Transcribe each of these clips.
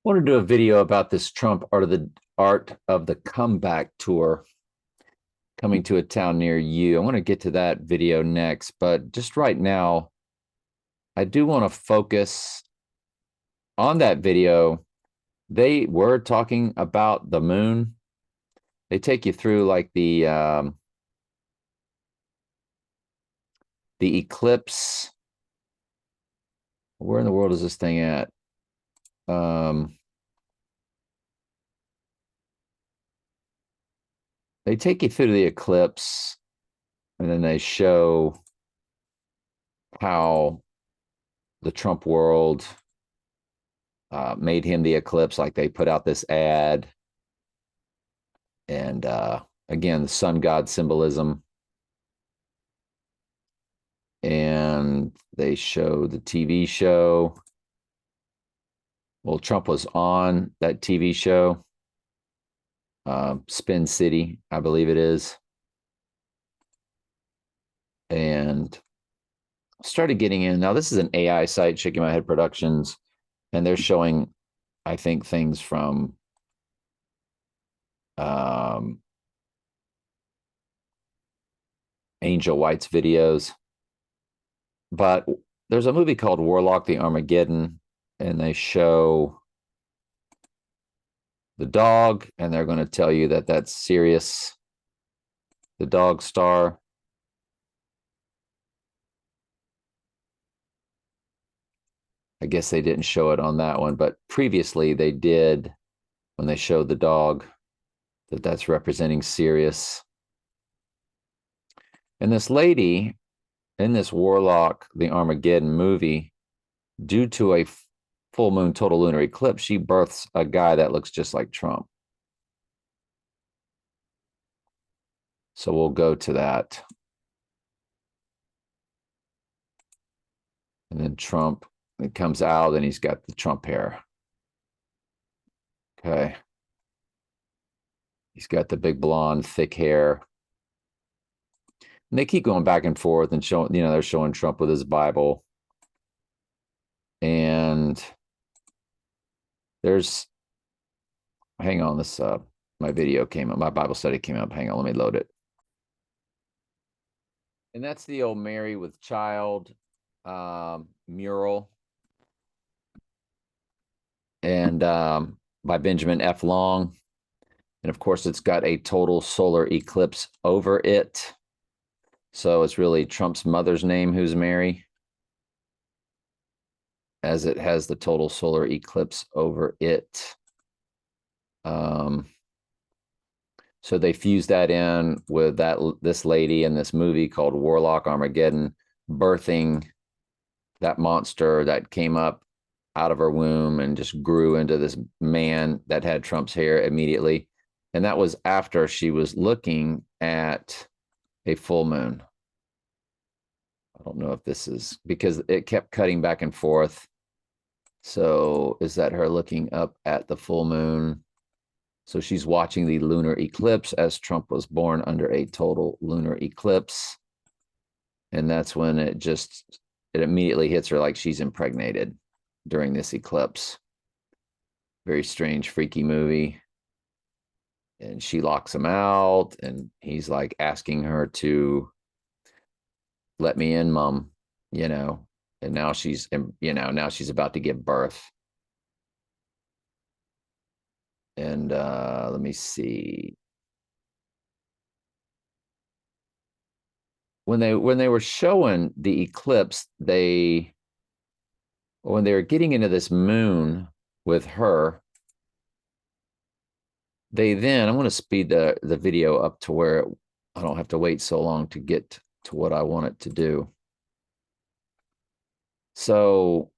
Want to do a video about this Trump Art of the Comeback tour coming to a town near you. I want to get to that video next, but just right now, I do want to focus on that video. They were talking about the moon. They take you through like the eclipse. Where in the world is this thing at? Um, they take you through the eclipse, and then they show how the Trump world made him the eclipse. Like they put out this ad, and again, the sun god symbolism. And they show the TV show. Well, Trump was on that TV show, Spin City, I believe it is, and started getting in. Now, this is an AI site, Shaking My Head Productions, and they're showing, I think, things from Angel White's videos. But there's a movie called Warlock the Armageddon, and they show the dog, and they're going to tell you that that's Sirius, the dog star. I guess they didn't show it on that one, but previously they did when they showed the dog that's representing Sirius. And this lady in this Warlock, the Armageddon movie, due to a full moon total lunar eclipse, she births a guy that looks just like Trump. So we'll go to that. And then Trump, it comes out and he's got the Trump hair. Okay. He's got the big blonde, thick hair. And they keep going back and forth and showing, they're showing Trump with his Bible. And there's, hang on, my video came up, my Bible study came up. Hang on, let me load it. And that's the old Mary with Child mural. And by Benjamin F. Long. And of course, it's got a total solar eclipse over it. So it's really Trump's mother's name, who's Mary, as it has the total solar eclipse over it. So they fused that in with this lady in this movie called Warlock Armageddon, birthing that monster that came up out of her womb and just grew into this man that had Trump's hair immediately. And that was after she was looking at a full moon. I don't know if this is because it kept cutting back and forth. So is that her looking up at the full moon? So she's watching the lunar eclipse as Trump was born under a total lunar eclipse. And that's when it immediately hits her like she's impregnated during this eclipse. Very strange, freaky movie. And she locks him out, and he's like asking her to let me in, Mom, and now she's about to give birth. And let me see. When they were showing the eclipse, when they were getting into this moon with her, I'm going to speed the video up to where I don't have to wait so long to get to what I want it to do. So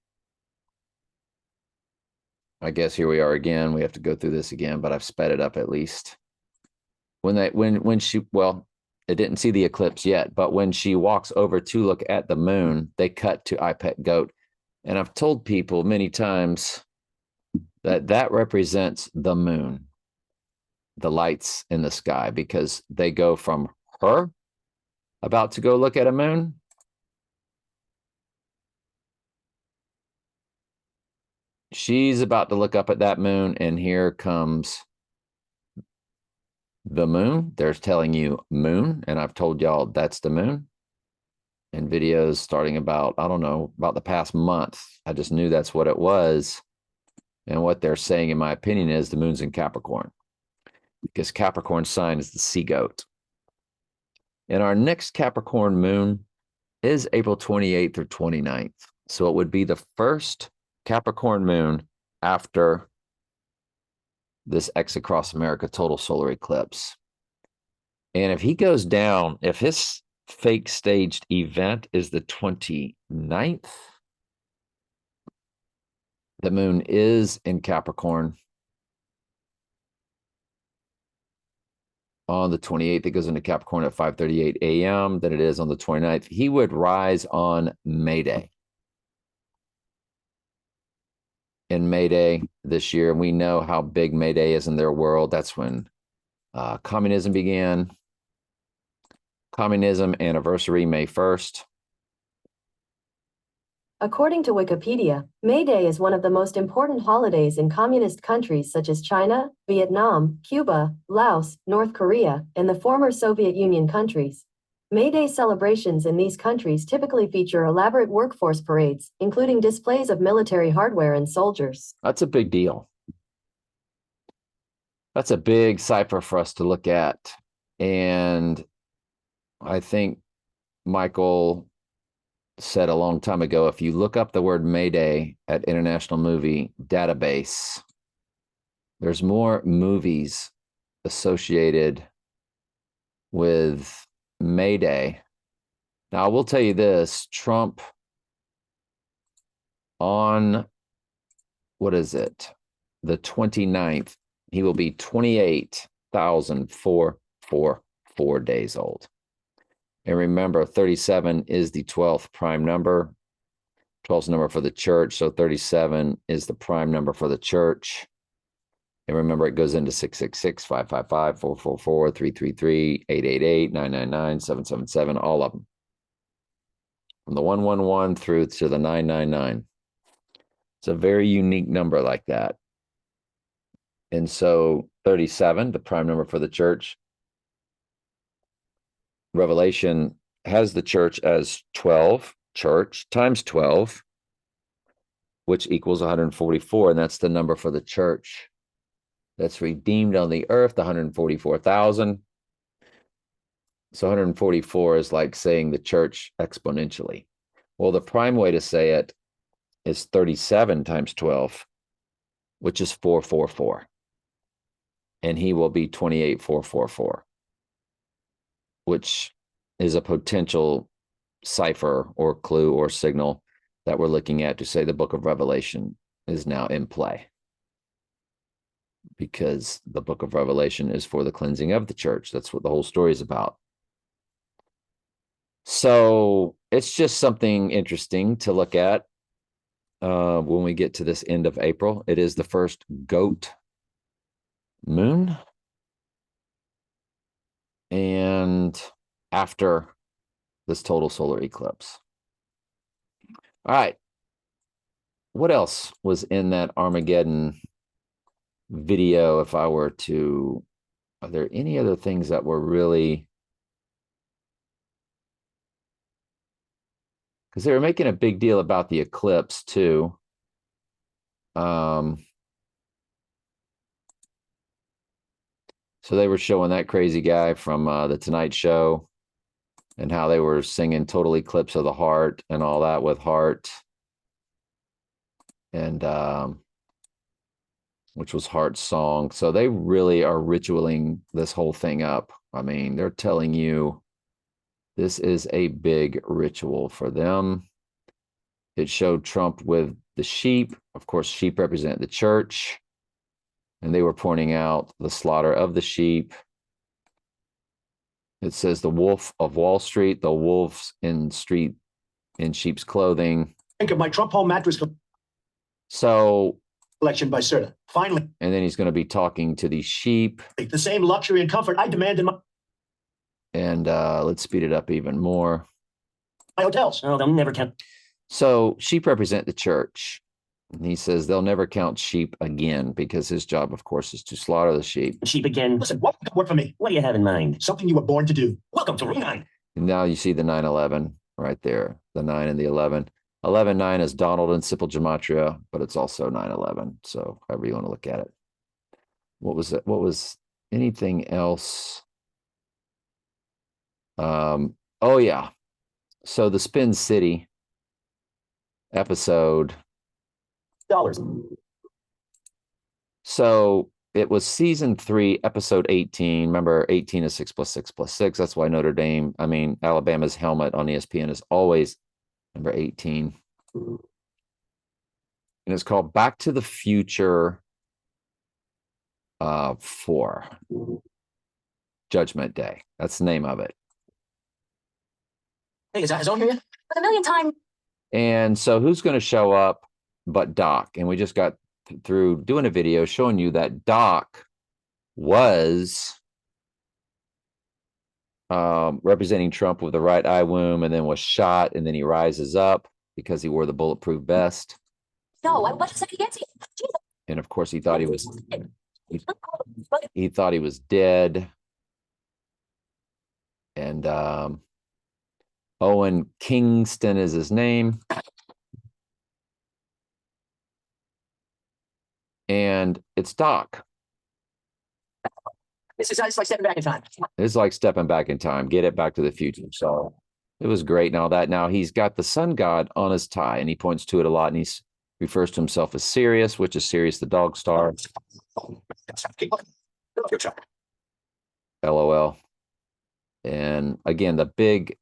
I guess here we are again. We have to go through this again, but I've sped it up at least. When she, well, it didn't see the eclipse yet, but when she walks over to look at the moon, they cut to I Pet Goat. And I've told people many times that represents the moon, the lights in the sky, because they go from her about to go look at a moon she's about to look up at that moon, and here comes the moon. They're telling you moon, and I've told y'all that's the moon. In videos starting about, I don't know, about the past month. I just knew that's what it was. And what they're saying, in my opinion, is the moon's in Capricorn, because Capricorn sign is the sea goat. And our next Capricorn moon is April 28th or 29th. So it would be the first Capricorn moon after this X across America total solar eclipse. And if he goes down, if his fake staged event is the 29th, the moon is in Capricorn. On the 28th, it goes into Capricorn at 5:38 a.m. than it is on the 29th. He would rise on May Day. In May Day this year, and we know how big May Day is in their world. That's when communism began. Communism anniversary, May 1st. According to Wikipedia, May Day is one of the most important holidays in communist countries such as China, Vietnam, Cuba, Laos, North Korea, and the former Soviet Union countries. May Day celebrations in these countries typically feature elaborate workforce parades, including displays of military hardware and soldiers. That's a big deal. That's a big cipher for us to look at. And I think Michael said a long time ago, if you look up the word Mayday at International Movie Database, there's more movies associated with Mayday. Now, I will tell you this, Trump on, what is it? The 29th, he will be 28,444 days old. And remember, 37 is the 12th prime number. 12 is the number for the church, so 37 is the prime number for the church. And remember, it goes into 666, 555, 444, 333, 888, 999, 777, all of them. From the 111 through to the 999. It's a very unique number like that. And so 37, the prime number for the church. Revelation has the church as 12, church times 12, which equals 144. And that's the number for the church that's redeemed on the earth, the 144,000. So 144 is like saying the church exponentially. Well, the prime way to say it is 37 times 12, which is 444. And he will be 28,444. Which is a potential cipher or clue or signal that we're looking at to say the book of Revelation is now in play. Because the book of Revelation is for the cleansing of the church. That's what the whole story is about. So it's just something interesting to look at when we get to this end of April. It is the first goat moon. And after this total solar eclipse. All right. What else was in that Armageddon video? If I were to, are there any other things that were really, because they were making a big deal about the eclipse too. So they were showing that crazy guy from the Tonight Show and how they were singing Total Eclipse of the Heart and all that with Heart. And which was Heart's song. So they really are ritualing this whole thing up. I mean, they're telling you this is a big ritual for them. It showed Trump with the sheep. Of course, sheep represent the church. And they were pointing out the slaughter of the sheep. It says the wolf of Wall Street, the wolves in sheep's clothing. Think of my Trump home mattress So collection by Serta. Finally. And then he's going to be talking to these sheep. The same luxury and comfort I demand in my let's speed it up even more. hotels. Oh, they'll never count. So sheep represent the church. And he says they'll never count sheep again because his job, of course, is to slaughter the sheep. Sheep again. Listen, what work for me? What do you have in mind? Something you were born to do. Welcome to Room 9. And now you see the 9/11 right there, the 9 and the 11. 11-9 is Donald in simple gematria, but it's also 9/11. So however you want to look at it. What was it? What was anything else? Oh yeah. So the Spin City episode. Dollars. So it was season 3, episode 18. Remember, 18 is 6 + 6 + 6. That's why Alabama's helmet on ESPN is always number 18. And it's called Back to the Future 4. Judgment Day. That's the name of it. Hey, is that his own here yet? For the millionth time. And so who's going to show up but Doc? And we just got through doing a video showing you that Doc was representing Trump with the right eye wound and then was shot, and then he rises up because he wore the bulletproof vest. No, I wasn't second guessing. And of course he thought he was dead. And Owen Kingston is his name. And it's Doc. It's like stepping back in time. It's like stepping back in time, get it back to the future. So it was great and all that. Now he's got the sun god on his tie and he points to it a lot, and he refers to himself as Sirius, which is Sirius the dog star. LOL. And again,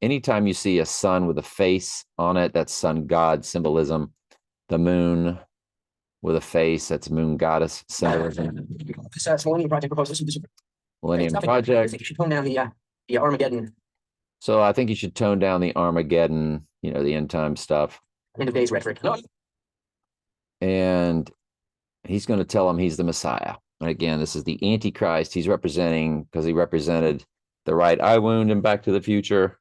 anytime you see a sun with a face on it, that's sun god symbolism. The moon with a face, that's moon goddess symbolism. This Millennium Project proposal. Millennium I Project. think you should tone down the Armageddon So I think you should tone down the Armageddon, the end time stuff. end of days rhetoric. No. And he's going to tell him he's the Messiah. And again, this is the Antichrist he's representing because he represented the right eye wound in Back to the Future.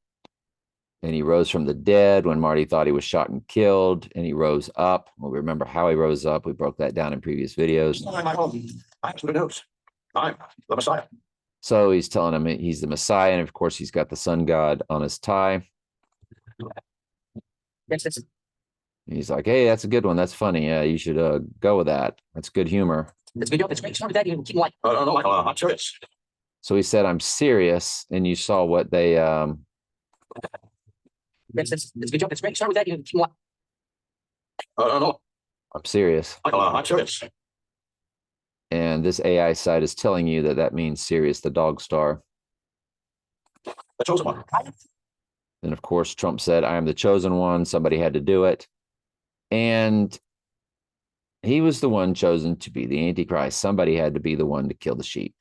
And he rose from the dead when Marty thought he was shot and killed. And he rose up. Well, we remember how he rose up. We broke that down in previous videos. I'm the news. I'm the Messiah. So he's telling him he's the Messiah. And of course, he's got the sun god on his tie. Yes. He's like, hey, that's a good one. That's funny. Yeah, you should go with that. That's good humor. That's good. That's great. Start with that. You can keep like. No, Michael, I'm serious. So he said, I'm serious. And you saw what they That's good job. That's great. Start with that. You can keep like. No, I'm serious. Michael, I'm serious. And this AI site is telling you that means Sirius, the dog star. The chosen one. And of course, Trump said, I am the chosen one. Somebody had to do it. And he was the one chosen to be the Antichrist. Somebody had to be the one to kill the sheep.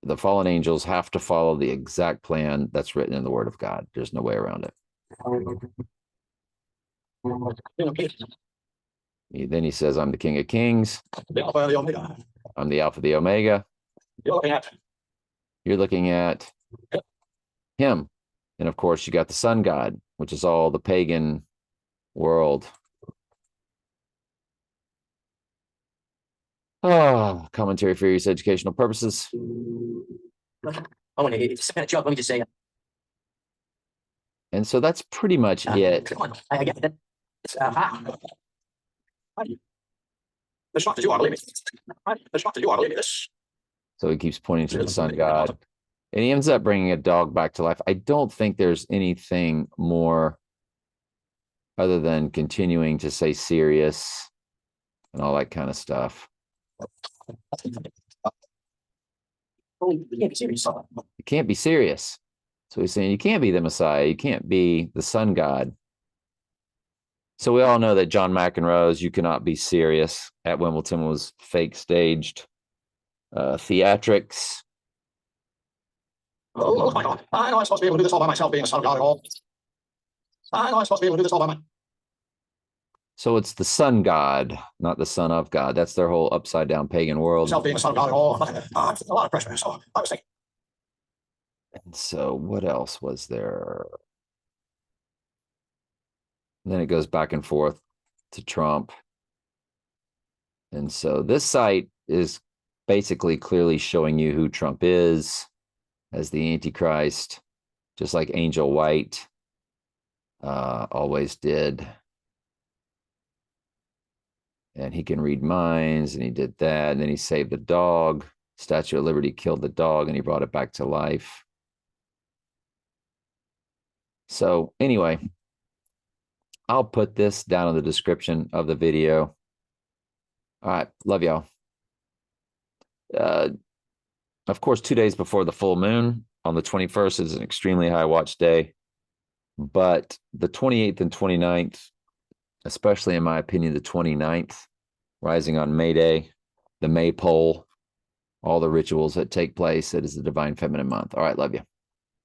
The fallen angels have to follow the exact plan that's written in the Word of God. There's no way around it. Then he says, I'm the King of Kings. The Alpha and the Omega. I'm the Alpha, the Omega. You're looking at. You're looking at him. And of course, you got the sun god, which is all the pagan world. Oh, commentary for use educational purposes. Oh, and it's a job. Let me just say. And so that's pretty much it. Come on. I get that. It's The shock that you are believing. The shock that you are believing this. So he keeps pointing to the sun god. And he ends up bringing a dog back to life. I don't think there's anything more other than continuing to say serious and all that kind of stuff. you can't be serious. You can't be serious. So he's saying you can't be the Messiah. You can't be the sun god. So we all know that John McEnroe's You Cannot Be Serious at Wimbledon was fake staged theatrics. Oh my God. I know I'm supposed to be able to do this all by myself, being a son of God at all. I know I'm supposed to be able to do this all by myself. So it's the sun god, not the son of God. That's their whole upside down pagan world. Being a son of God at all. A lot of pressure. So I was thinking. And so what else was there? And then it goes back and forth. to Trump. And so this site is basically clearly showing you who Trump is as the Antichrist, just like Angel White always did. And he can read minds, and he did that. And then he saved the dog. Statue of Liberty killed the dog, and he brought it back to life. So anyway, I'll put this down in the description of the video. All right, love y'all. Of course, 2 days before the full moon on the 21st is an extremely high watch day. But the 28th and 29th, especially in my opinion, the 29th, rising on May Day, the maypole, all the rituals that take place, it is the divine feminine month. All right, love you.